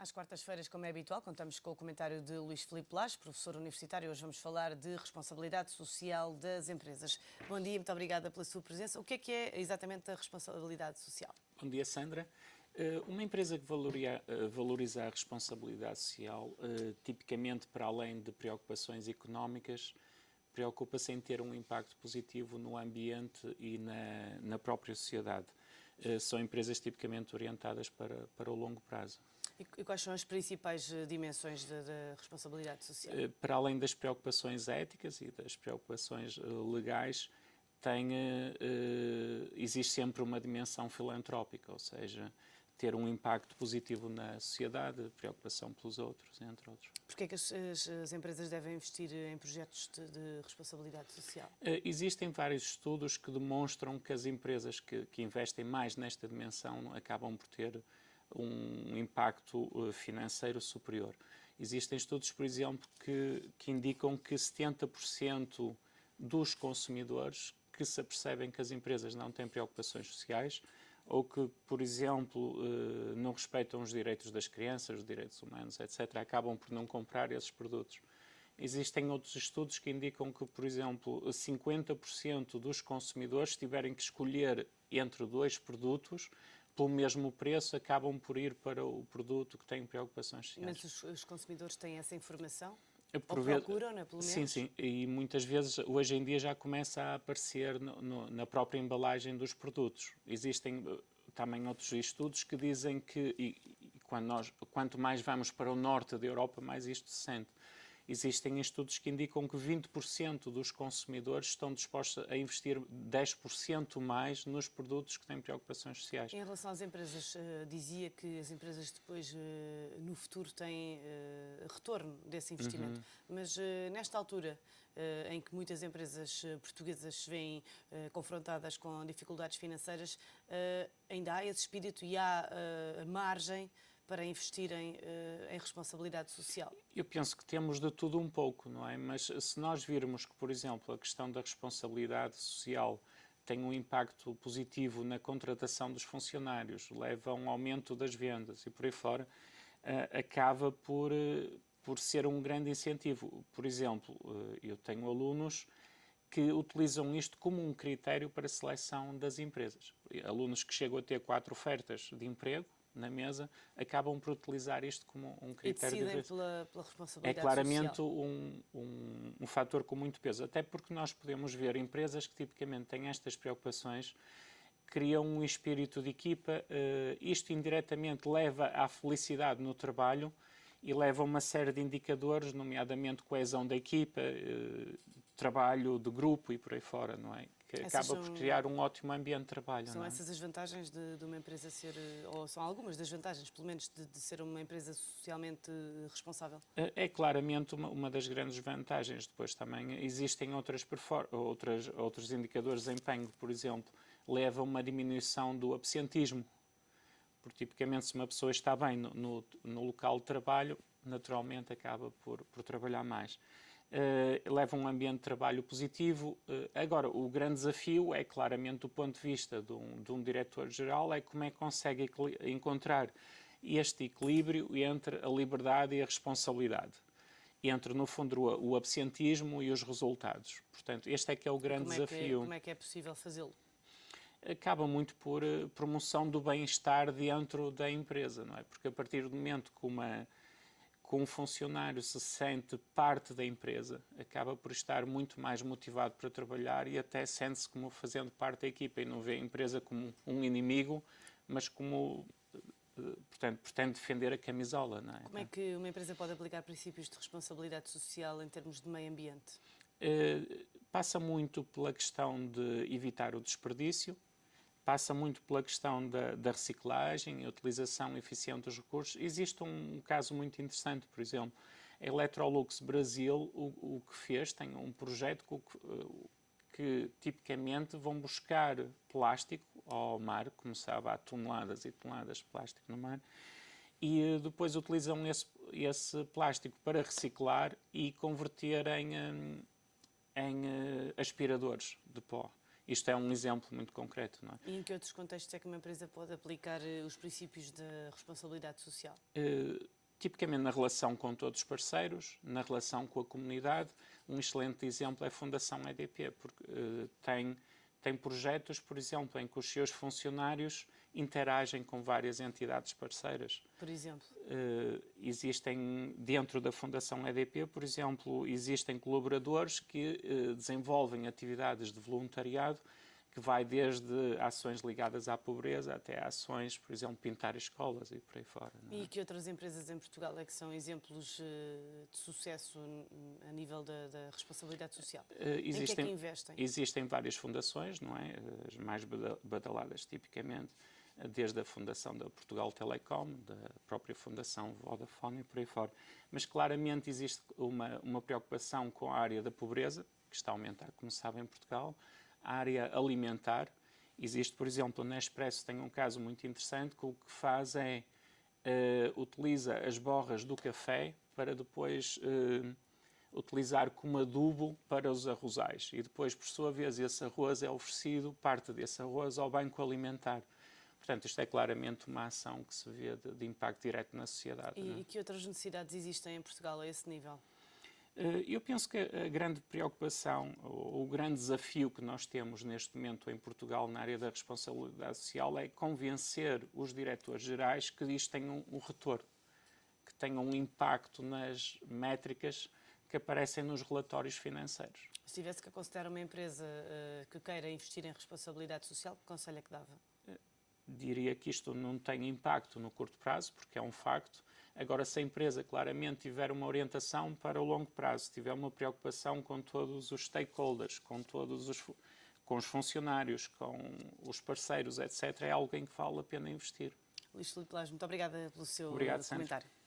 Às quartas-feiras, como é habitual, contamos com o comentário de Luís Filipe Lage, professor universitário. Hoje vamos falar de responsabilidade social das empresas. Bom dia, muito obrigada pela sua presença. O que é exatamente a responsabilidade social? Bom dia, Sandra. Uma empresa que valoriza a responsabilidade social, tipicamente para além de preocupações económicas, preocupa-se em ter um impacto positivo no ambiente e na própria sociedade. São empresas tipicamente orientadas para o longo prazo. E quais são as principais dimensões da responsabilidade social? Para além das preocupações éticas e das preocupações legais, existe sempre uma dimensão filantrópica, ou seja, ter um impacto positivo na sociedade, preocupação pelos outros, entre outros. Porquê é que as empresas devem investir em projetos de responsabilidade social? Existem vários estudos que demonstram que as empresas que investem mais nesta dimensão acabam por ter um impacto financeiro superior. Existem estudos, por exemplo, que indicam que 70% dos consumidores que se apercebem que as empresas não têm preocupações sociais ou que, por exemplo, não respeitam os direitos das crianças, os direitos humanos, etc., acabam por não comprar esses produtos. Existem outros estudos que indicam que, por exemplo, 50% dos consumidores, se tiverem que escolher entre dois produtos, pelo mesmo preço, acabam por ir para o produto que tem preocupações sociais. Mas os consumidores têm essa informação? Ou procuram-na, pelo menos? Sim, e muitas vezes, hoje em dia, já começa a aparecer na própria embalagem dos produtos. Existem também outros estudos que dizem que, quanto mais vamos para o norte da Europa, mais isto se sente. Existem estudos que indicam que 20% dos consumidores estão dispostos a investir 10% mais nos produtos que têm preocupações sociais. Em relação às empresas, dizia que as empresas depois, no futuro, têm retorno desse investimento. Mas nesta altura, em que muitas empresas portuguesas se veem confrontadas com dificuldades financeiras, ainda há esse espírito e há margem para investirem em responsabilidade social? Eu penso que temos de tudo um pouco, não é? Mas se nós virmos que, por exemplo, a questão da responsabilidade social tem um impacto positivo na contratação dos funcionários, leva a um aumento das vendas e por aí fora, acaba por ser um grande incentivo. Por exemplo, eu tenho alunos que utilizam isto como um critério para a seleção das empresas. Alunos que chegam a ter 4 ofertas de emprego na mesa, acabam por utilizar isto como um critério. E decidem pela responsabilidade social. É claramente social. um fator com muito peso, até porque nós podemos ver empresas que tipicamente têm estas preocupações, criam um espírito de equipa, isto indiretamente leva à felicidade no trabalho e leva a uma série de indicadores, nomeadamente coesão da equipa, trabalho de grupo e por aí fora, não é? Que acaba por criar um ótimo ambiente de trabalho. São essas as vantagens de uma empresa ser, ou são algumas das vantagens, pelo menos, de ser uma empresa socialmente responsável? É claramente uma das grandes vantagens. Depois também existem outros indicadores de desempenho, por exemplo, leva a uma diminuição do absentismo. Porque, tipicamente, se uma pessoa está bem no local de trabalho, naturalmente acaba por trabalhar mais. Leva um ambiente de trabalho positivo. Agora, o grande desafio é, claramente, do ponto de vista de um diretor-geral, é como é que consegue encontrar este equilíbrio entre a liberdade e a responsabilidade. Entre, no fundo, o absentismo e os resultados. Portanto, este é que é o grande desafio. Como é que é possível fazê-lo? Acaba muito por promoção do bem-estar dentro da empresa, não é? Porque a partir do momento que um funcionário se sente parte da empresa, acaba por estar muito mais motivado para trabalhar e até sente-se como fazendo parte da equipa e não vê a empresa como um inimigo, mas como, portanto, pretende defender a camisola, não é? Como é que uma empresa pode aplicar princípios de responsabilidade social em termos de meio ambiente? Passa muito pela questão de evitar o desperdício, passa muito pela questão da reciclagem, a utilização eficiente dos recursos. Existe um caso muito interessante, por exemplo, a Electrolux Brasil, o que fez, tem um projeto que tipicamente vão buscar plástico ao mar, como sabe, há toneladas e toneladas de plástico no mar, e depois utilizam esse plástico para reciclar e converter em aspiradores de pó. Isto é um exemplo muito concreto, não é? E em que outros contextos é que uma empresa pode aplicar os princípios da responsabilidade social? Tipicamente na relação com todos os parceiros, na relação com a comunidade. Um excelente exemplo é a Fundação EDP, porque tem projetos, por exemplo, em que os seus funcionários interagem com várias entidades parceiras. Por exemplo? Existem, dentro da Fundação EDP, por exemplo, existem colaboradores que desenvolvem atividades de voluntariado que vai desde ações ligadas à pobreza até ações, por exemplo, pintar escolas e por aí fora. Não é? E que outras empresas em Portugal é que são exemplos de sucesso a nível da responsabilidade social? Em que é que investem? Existem várias fundações, não é? As mais badaladas, tipicamente, desde a fundação da Portugal Telecom, da própria fundação Vodafone e por aí fora. Mas claramente existe uma preocupação com a área da pobreza, que está a aumentar, como se sabe, em Portugal. A área alimentar. Existe, por exemplo, a Nespresso tem um caso muito interessante que o que faz é utiliza as borras do café para depois utilizar como adubo para os arrozais. E depois, por sua vez, esse arroz é oferecido, parte desse arroz, ao Banco Alimentar. Portanto, isto é claramente uma ação que se vê de impacto direto na sociedade. E que outras necessidades existem em Portugal a esse nível? Eu penso que a grande preocupação, o grande desafio que nós temos neste momento em Portugal na área da responsabilidade social é convencer os diretores gerais que isto tenha um retorno, que tenha um impacto nas métricas que aparecem nos relatórios financeiros. Se tivesse que aconselhar uma empresa que queira investir em responsabilidade social, que conselho é que dava? Diria que isto não tem impacto no curto prazo, porque é um facto. Agora, se a empresa claramente tiver uma orientação para o longo prazo, tiver uma preocupação com todos os stakeholders, com os funcionários, com os parceiros, etc., é algo em que vale a pena investir. Luís Filipe Lage, muito obrigada pelo seu Obrigado, comentário. Sandra.